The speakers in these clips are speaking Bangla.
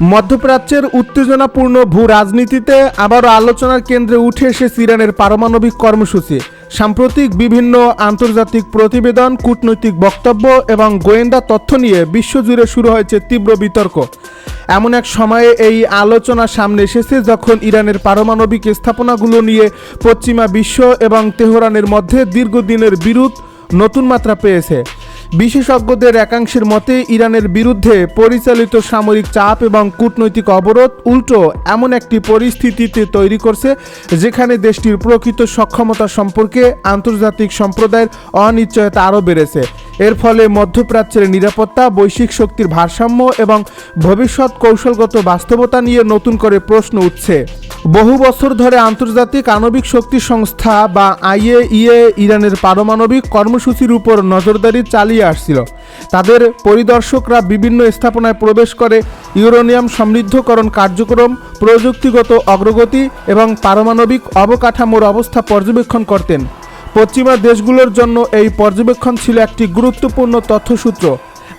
মধ্যপ্রাচ্যের উত্তেজনাপূর্ণ ভূ রাজনীতিতে আবারও আলোচনার কেন্দ্রে উঠে এসেছে ইরানের পারমাণবিক কর্মসূচি। সাম্প্রতিক বিভিন্ন আন্তর্জাতিক প্রতিবেদন, কূটনৈতিক বক্তব্য এবং গোয়েন্দা তথ্য নিয়ে বিশ্বজুড়ে শুরু হয়েছে তীব্র বিতর্ক। এমন এক সময়ে এই আলোচনা সামনে এসেছে যখন ইরানের পারমাণবিক স্থাপনাগুলো নিয়ে পশ্চিমা বিশ্ব এবং তেহরানের মধ্যে দীর্ঘদিনের বিরোধ নতুন মাত্রা পেয়েছে। বিশেষজ্ঞদের একাংশের মতে ইরানের বিরুদ্ধে পরিচালিত সামরিক চাপ এবং কূটনৈতিক অবরোধ উল্টো এমন একটি পরিস্থিতিতে তৈরি করছে যেখানে দেশটির প্রকৃত সক্ষমতা সম্পর্কে আন্তর্জাতিক সম্প্রদায়ের অনিশ্চয়তা আরও বেড়েছে। এর ফলে মধ্যপ্রাচ্যের নিরাপত্তা, বৈশ্বিক শক্তির ভারসাম্য এবং ভবিষ্যৎ কৌশলগত বাস্তবতা নিয়ে নতুন করে প্রশ্ন উঠছে। বহু বছর ধরে আন্তর্জাতিক আণবিক শক্তি সংস্থা বা IAEA ইরানের পারমাণবিক কর্মসূচির উপর নজরদারি চালিয়ে আসছিল। তাদের পরিদর্শকরা বিভিন্ন স্থাপনায় প্রবেশ করে ইউরেনিয়াম সমৃদ্ধকরণ কার্যক্রম, প্রযুক্তিগত অগ্রগতি এবং পারমাণবিক অবকাঠামোর অবস্থা পর্যবেক্ষণ করতেন। পশ্চিমা দেশগুলোর জন্য এই পর্যবেক্ষণ ছিল একটি গুরুত্বপূর্ণ তথ্যসূত্র,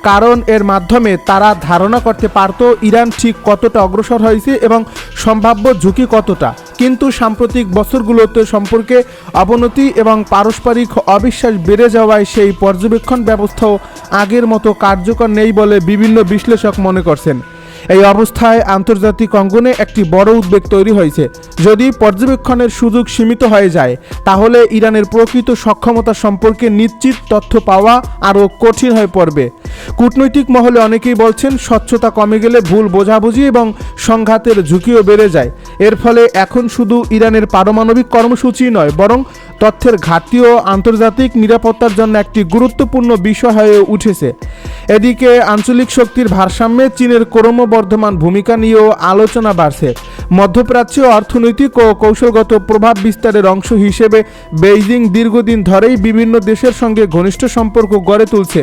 কারণ এর মাধ্যমে তারা ধারণা করতে পারত ইরান ঠিক কতটা অগ্রসর হয়েছে এবং সম্ভাব্য ঝুঁকি কতটা। কিন্তু সাম্প্রতিক বছরগুলোতে সম্পর্কে অবনতি এবং পারস্পরিক অবিশ্বাস বেড়ে যাওয়ায় সেই পর্যবেক্ষণ ব্যবস্থাও আগের মতো কার্যকর নেই বলে বিভিন্ন বিশ্লেষক মনে করছেন। এই অবস্থায় আন্তর্জাতিক অঙ্গনে একটি বড় উদ্বেগ তৈরি হয়েছে। যদি পর্যবেক্ষণের সুযোগ সীমিত হয়ে যায় তাহলে ইরানের প্রকৃত সক্ষমতা সম্পর্কে নিশ্চিত তথ্য পাওয়া আরও কঠিন হয়ে পড়বে। কূটনৈতিক মহলে অনেকেই বলছেন স্বচ্ছতা কমে গেলে ভুল বোঝাবুঝি এবং সংঘাতের ঝুঁকিও বেড়ে যায়। এর ফলে এখন শুধু ইরানের পারমাণবিক কর্মসূচি নয়, বরং তথ্যের ঘাটতিও আন্তর্জাতিক নিরাপত্তার জন্য একটি গুরুত্বপূর্ণ বিষয় হয়ে উঠেছে। এদিকে আঞ্চলিক শক্তির ভারসাম্যে চীনের ক্রমবর্ধমান ভূমিকা নিয়েও আলোচনা বাড়ছে। মধ্যপ্রাচ্যে অর্থনৈতিক ও কৌশলগত প্রভাব বিস্তারের অংশ হিসেবে বেইজিং দীর্ঘদিন ধরেই বিভিন্ন দেশের সঙ্গে ঘনিষ্ঠ সম্পর্ক গড়ে তুলছে।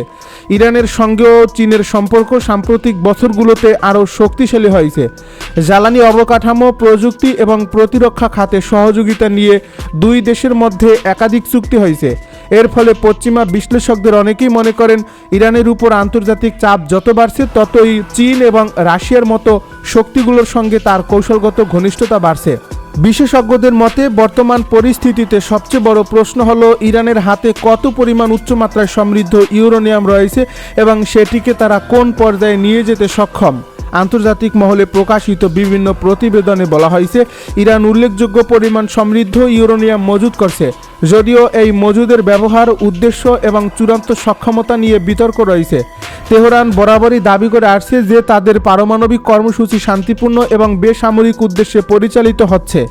ইরানের সঙ্গেও চীনের সম্পর্ক সাম্প্রতিক বছরগুলোতে আরও শক্তিশালী হয়েছে। জ্বালানি অবকাঠামো, প্রযুক্তি এবং প্রতিরক্ষা খাতে সহযোগিতা নিয়ে দুই দেশের মধ্যে একাধিক চুক্তি হয়েছে। এর ফলে পশ্চিমা বিশ্লেষকদের অনেকেই মনে করেন ইরানের উপর আন্তর্জাতিক চাপ যত বাড়ছে ততই চীন এবং রাশিয়ার মতো শক্তিগুলোর সঙ্গে তার কৌশলগত ঘনিষ্ঠতা বাড়ছে। বিশেষজ্ঞদের মতে বর্তমান পরিস্থিতিতে সবচেয়ে বড় প্রশ্ন হলো ইরানের হাতে কত পরিমাণ উচ্চমাত্রায় সমৃদ্ধ ইউরেনিয়াম রয়েছে এবং সেটিকে তারা কোন পর্যায়ে নিয়ে যেতে সক্ষম। আন্তর্জাতিক মহলে প্রকাশিত বিভিন্ন প্রতিবেদনে বলা হয়েছে ইরান উল্লেখযোগ্য পরিমাণ সমৃদ্ধ ইউরেনিয়াম মজুত করছে। যদিও এই মজুদের ব্যবহার, উদ্দেশ্য এবং চূড়ান্ত সক্ষমতা নিয়ে বিতর্ক রয়েছে। তেহরান বরাবরই দাবি করে আসছে যে তাদের পারমাণবিক কর্মসূচি শান্তিপূর্ণ এবং বেসামরিক উদ্দেশ্যে পরিচালিত হচ্ছে।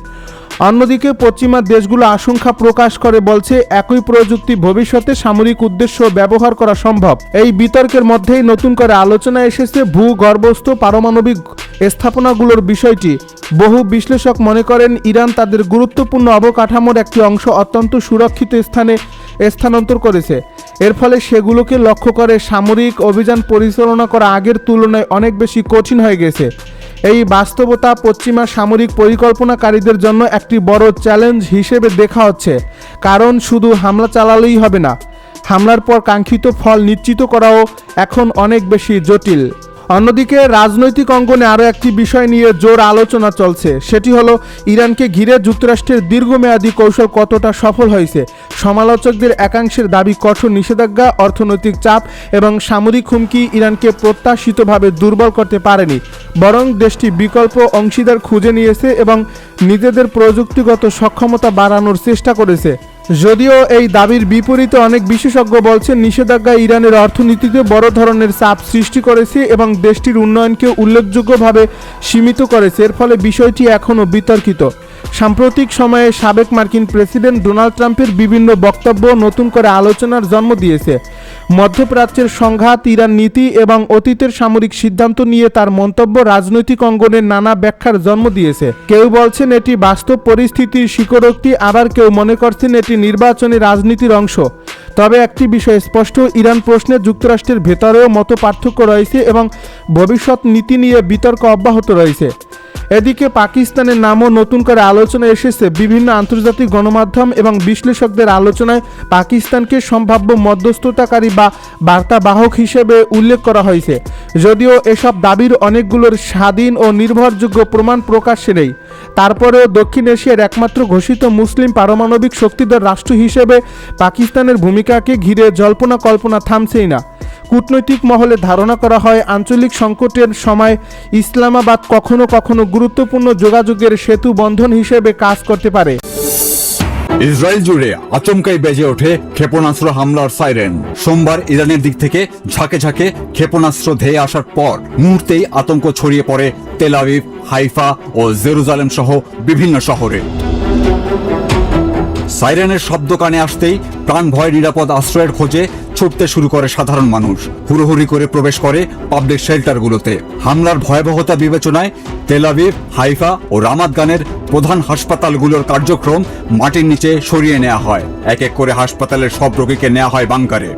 অন্যদিকে পশ্চিমা দেশগুলো আশঙ্কা প্রকাশ করে বলছে একই প্রযুক্তি ভবিষ্যতে সামরিক উদ্দেশ্য ব্যবহার করা সম্ভব। এই বিতর্কের মধ্যেই নতুন করে আলোচনা এসেছে ভূগর্ভস্থ পারমাণবিক স্থাপনাগুলোর বিষয়টি। বহু বিশ্লেষক মনে করেন ইরান তাদের গুরুত্বপূর্ণ অবকাঠামোর একটি অংশ অত্যন্ত সুরক্ষিত স্থানে স্থানান্তর করেছে। এর ফলে সেগুলোকে লক্ষ্য করে সামরিক অভিযান পরিচালনা করা আগের তুলনায় অনেক বেশি কঠিন হয়ে গেছে। এই বাস্তবতা পশ্চিমা সামরিক পরিকল্পনাকারীদের জন্য একটি বড় চ্যালেঞ্জ হিসেবে দেখা হচ্ছে, কারণ শুধু হামলা চালালেই হবে না, হামলার পর কাঙ্ক্ষিত ফল নিশ্চিত করাও এখন অনেক বেশি জটিল। অন্যদিকে রাজনৈতিক অঙ্গনে আরও একটি বিষয় নিয়ে জোর আলোচনা চলছে, সেটি হলো ইরানকে ঘিরে যুক্তরাষ্ট্রের দীর্ঘমেয়াদী কৌশল কতটা সফল হয়েছে। সমালোচকদের একাংশের দাবি কঠোর নিষেধাজ্ঞা, অর্থনৈতিক চাপ এবং সামরিক হুমকি ইরানকে প্রত্যাশিতভাবে দুর্বল করতে পারেনি, বরং দেশটি বিকল্প অংশীদার খুঁজে নিয়েছে এবং নিজেদের প্রযুক্তিগত সক্ষমতা বাড়ানোর চেষ্টা করেছে। যদিও এই দাবির বিপরীতে অনেক বিশেষজ্ঞ বলছেন নিষেধাজ্ঞা ইরানের অর্থনীতিতে বড় ধরনের চাপ সৃষ্টি করেছে এবং দেশটির উন্নয়নকে উল্লেখযোগ্যভাবে সীমিত করেছে। এর ফলে বিষয়টি এখনও বিতর্কিত। সাম্প্রতিক সময়ে সাবেক মার্কিন প্রেসিডেন্ট ডোনাল্ড ট্রাম্পের বিভিন্ন বক্তব্য নতুন করে আলোচনার জন্ম দিয়েছে। মধ্যপ্রাচ্যের সংঘাত, ইরান নীতি এবং অতীতের সামরিক সিদ্ধান্ত নিয়ে তার মন্তব্য রাজনৈতিক অঙ্গনে নানা ব্যাখ্যার জন্ম দিয়েছে। কেউ বলছেন এটি বাস্তব পরিস্থিতির স্বীকারোক্তি, আবার কেউ মনে করছেন এটি নির্বাচনী রাজনীতির অংশ। তবে একটি বিষয় স্পষ্ট, ইরান প্রশ্নে যুক্তরাষ্ট্রের ভেতরেও মত পার্থক্য রয়েছে এবং ভবিষ্যৎ নীতি নিয়ে বিতর্ক অব্যাহত রয়েছে। এদিকে পাকিস্তানের নামও নতুন করে আলোচনায় এসেছে। বিভিন্ন আন্তর্জাতিক গণমাধ্যম এবং বিশ্লেষকদের আলোচনায় পাকিস্তানকে সম্ভাব্য মধ্যস্থতাকারী বা বার্তাবাহক হিসেবে উল্লেখ করা হয়েছে, যদিও এসব দাবির অনেকগুলোর স্বাধীন ও নির্ভরযোগ্য প্রমাণ প্রকাশ্যে নেই। তারপরেও দক্ষিণ এশিয়ার একমাত্র ঘোষিত মুসলিম পারমাণবিক শক্তিধর রাষ্ট্র হিসেবে পাকিস্তানের ভূমিকাকে ঘিরে জল্পনা কল্পনা থামছেই না। কূটনৈতিক মহলে ধারণা করা হয়, আঞ্চলিক সংকটের সময় ইসলামাবাদ কখনো কখনো গুরুত্বপূর্ণ যোগাযোগের সেতু বন্ধন হিসেবে কাজ করতে পারে। ইসরায়েল জুড়ে আচমকাই বেজে ওঠে ক্ষেপণাস্ত্র হামলার সাইরেন। সোমবার ইরানের দিক থেকে ঝাঁকে ঝাঁকে ক্ষেপণাস্ত্র ধেয়ে আসার পর মুহূর্তেই আতঙ্ক ছড়িয়ে পড়ে তেল আবিব, হাইফা ও জেরুজালেম সহ বিভিন্ন শহরে। সাইরেনের শব্দ কানে আসতেই প্রাণ ভয় নিরাপদ আশ্রয়ের খোঁজে ছুটতে শুরু করে সাধারণ মানুষ। হুড়োহুড়ি করে প্রবেশ করে পাবলিক শেল্টারগুলোতে। হামলার ভয়াবহতা বিবেচনায় তেল আবিব, হাইফা ও রামাত গানের প্রধান হাসপাতালগুলোর কার্যক্রম মাটির নিচে সরিয়ে নেওয়া হয়। এক এক করে হাসপাতালের সব রোগীকে নেওয়া হয় বাংকারে।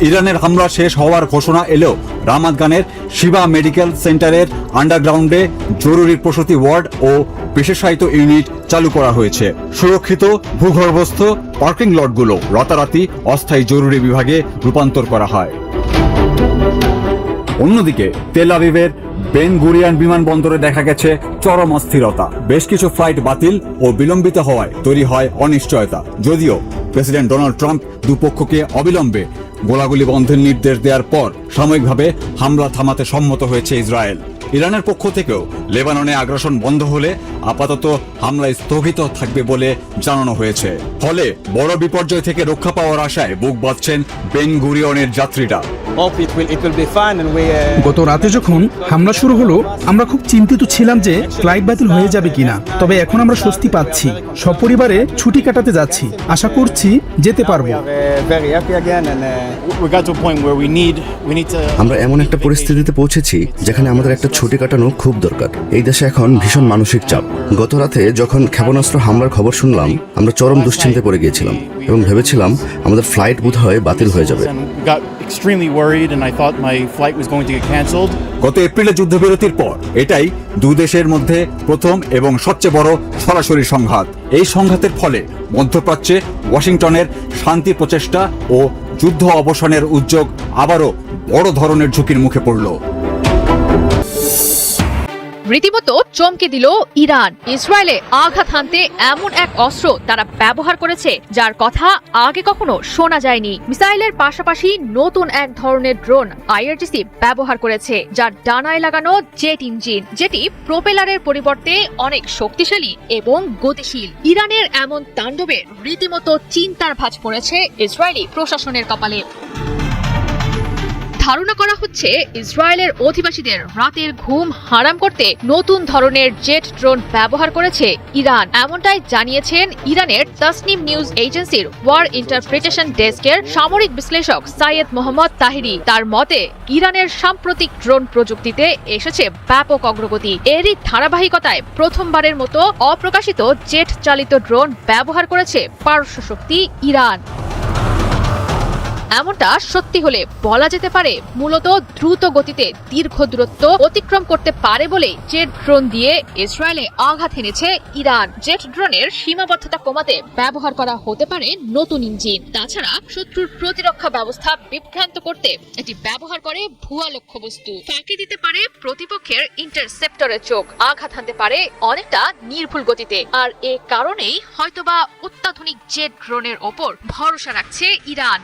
ইরানের হামলা শেষ হওয়ার ঘোষণা এলেও রামাত গানের শিবা মেডিকেল সেন্টারের আন্ডারগ্রাউন্ডে জরুরি প্রসূতি ওয়ার্ড ও বিশেষায়িত ইউনিট চালু করা হয়েছে। সুরক্ষিত ভূগর্ভস্থ পার্কিং লটগুলো রাতারাতি অস্থায়ী জরুরি বিভাগে রূপান্তর করা হয়। অন্যদিকে তেল আবিবের বেন গুরিয়ান বিমানবন্দরে দেখা গেছে চরম অস্থিরতা। বেশ কিছু ফ্লাইট বাতিল ও বিলম্বিত হওয়ায় তৈরি হয় অনিশ্চয়তা। যদিও প্রেসিডেন্ট ডোনাল্ড ট্রাম্প দুপক্ষকে অবিলম্বে গোলাগুলি বন্ধের নির্দেশ দেওয়ার পর সাময়িকভাবে হামলা থামাতে সম্মত হয়েছে ইসরায়েল। ইরানের পক্ষ থেকেও লেবাননে আগ্রাসন বন্ধ হলে আপাতত হামলা স্থগিত থাকবে বলে জানানো হয়েছে। ফলে বড় বিপর্যয় থেকে রক্ষা পাওয়ার আশায় বুক বাঁধছেন বেন গুরিয়নের যাত্রীরা। গত রাতে যখন হামলা শুরু হলো, আমরা খুব চিন্তিত ছিলাম যে ফ্লাইট বাতিল হয়ে যাবে কিনা। তবে এখন আমরা স্বস্তি পাচ্ছি। সপরিবারে ছুটি কাটাতে যাচ্ছি। আশা করছি যেতে পারবো। আমরা এমন একটা পরিস্থিতিতে পৌঁছেছি যেখানে আমাদের একটা ছুটি কাটানো খুব দরকার। এই দেশে এখন ভীষণ মানসিক চাপ। গত রাতে যখন ক্ষেপণাস্ত্র হামলার খবর শুনলাম, আমরা চরম দুশ্চিন্তায় পড়ে গিয়েছিলাম এবং ভেবেছিলাম আমাদের ফ্লাইট বোধহয় বাতিল হয়ে যাবে। গত এপ্রিলে যুদ্ধবিরতির পর এটাই দুই দেশের মধ্যে প্রথম এবং সবচেয়ে বড় সরাসরি সংঘাত। এই সংঘাতের ফলে মধ্যপ্রাচ্যে ওয়াশিংটনের শান্তি প্রচেষ্টা ও যুদ্ধ অবসানের উদ্যোগ আবারও বড় ধরনের ঝুঁকির মুখে পড়ল। রীতিমতো চমকে দিল ইরান। ইসরায়েলে আঘাত হানতে এমন এক অস্ত্র তারা ব্যবহার করেছে যার কথা আগে কখনো শোনা যায়নি। মিসাইলের পাশাপাশি নতুন এক ধরনের ড্রোন আইআরজিসি ব্যবহার করেছে, যার ডানায় লাগানো জেট ইঞ্জিন, যেটি প্রোপেলারের পরিবর্তে অনেক শক্তিশালী এবং গতিশীল। ইরানের এমন তাণ্ডবে রীতিমতো চিন্তার ভাঁজ পড়েছে ইসরায়েলি প্রশাসনের কপালে। ধারণা করা হচ্ছে ইসরায়েলের অধিবাসীদের রাতের ঘুম হারাম করতে নতুন ধরনের জেট ড্রোন ব্যবহার করেছে ইরান। এমনটাই জানিয়েছেন ইরানের তাসনিম নিউজ এজেন্সির ওয়ার ইন্টারপ্রিটেশন ডেস্কের সামরিক বিশ্লেষক সাইয়েদ মোহাম্মদ তাহিরি। তার মতে, ইরানের সাম্প্রতিক ড্রোন প্রযুক্তিতে এসেছে ব্যাপক অগ্রগতি। এরই ধারাবাহিকতায় প্রথমবারের মতো অপ্রকাশিত জেট চালিত ড্রোন ব্যবহার করেছে পারস্য শক্তি ইরান। এমনটা সত্যি হলে বলা যেতে পারে মূলত দ্রুত গতিতে দীর্ঘ দূরত্ব অতিক্রম করতে পারে বলে জেট ড্রোন দিয়ে ইসরায়েলে আঘাত হেনেছে ইরান। জেট ড্রোনের সীমাবদ্ধতা কমাতে ব্যবহার করা হতে পারে নতুন ইঞ্জিন। তাছাড়া শত্রুর প্রতিরক্ষা ব্যবস্থা বিভ্রান্ত করতে এটি ব্যবহার করে ভুয়া লক্ষ্যবস্তু, ফাঁকি দিতে পারে প্রতিপক্ষের ইন্টারসেপ্টরের চোখ, আঘাত হানতে পারে অনেকটা নির্ভুল গতিতে। আর এ কারণেই হয়তোবা অত্যাধুনিক জেট ড্রোনের ওপর ভরসা রাখছে ইরান।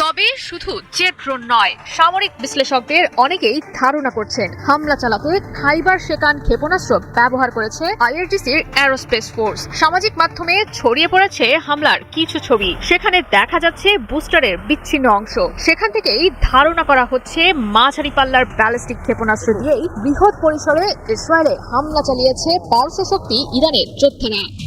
তবে শুধু জেট ড্রোন নয়, সামরিক বিশ্লেষকদের অনেকেই ধারণা করছেন হামলা চালাতে খাইবার শেকান ক্ষেপণাস্ত্র ব্যবহার করেছে আইআরজিসির অ্যারোস্পেস ফোর্স। সামাজিক মাধ্যমে ছড়িয়ে পড়েছে হামলার কিছু ছবি। সেখানে দেখা যাচ্ছে বুস্টারের বিচ্ছিন্ন অংশ। সেখান থেকেই ধারণা করা হচ্ছে মাঝারি পাল্লার ব্যালিস্টিক ক্ষেপণাস্ত্র দিয়েই বৃহৎ পরিসরে ইসরায়েলে হামলা চালিয়েছে পারস্য শক্তি ইরানের যোদ্ধারা।